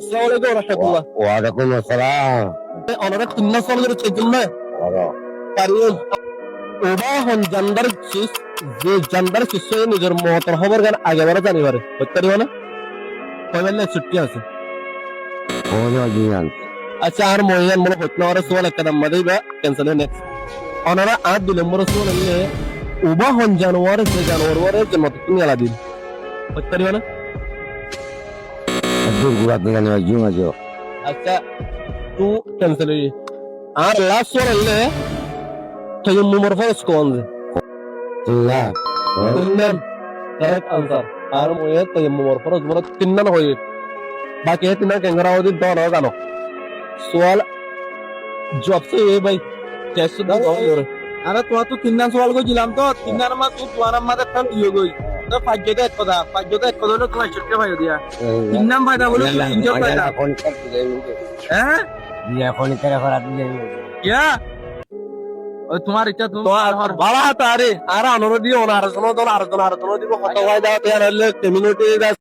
আসসালামু আলাইকুম রাহমাতুল্লাহ। ওয়ালাইকুম আসসালাম। অনারা তিন্না সমাজের চেতনা পারি ওবা হন জান্ডার চিস যে জান্ডার চিসে নিজের মহতর খবর গান আগেবারে জানিবারে হত্যা দিবা না কইবেলে ছুটি আছে। আচ্ছা আর মহিয়ান মনে হত্যা করে সোয়াল একটা দাম মাদিবা ক্যান্সেল নেক্সট অনারা আর 2 নম্বর সোয়াল নিয়ে ওবা হন জানুয়ারি যে জানুয়ারি জন্ম তুমি আলা দিন হত্যা দিবা না। আচ্ছা তু ক্যান্সেল আর লাস্ট সোয়াল নিয়ে tayammumar fa iskonde tinnan correct answer ar moye tayammumar fa zmara tinnan hoye baki hai tinnan kengara odi dono gano sawal job se ye bhai test da gore আরে তোরা তো তিন নাম সওয়াল কইছিলাম তো তিন নাম মা তুই তোর নাম মাঝে ফেল দিও গই তো পাঁচজতে এক কথা হলো তোমার ছোটকে ভাই দিয়া তিন নাম ফায়দা বলো তিন জব ফায়দা হ্যাঁ ইয়া ওই তোমার ইচ্ছা তুমি bala hatare ara anoro di ona arjuna don arjuna দিব কত ফায়দা তে আনলে কমিউনিটি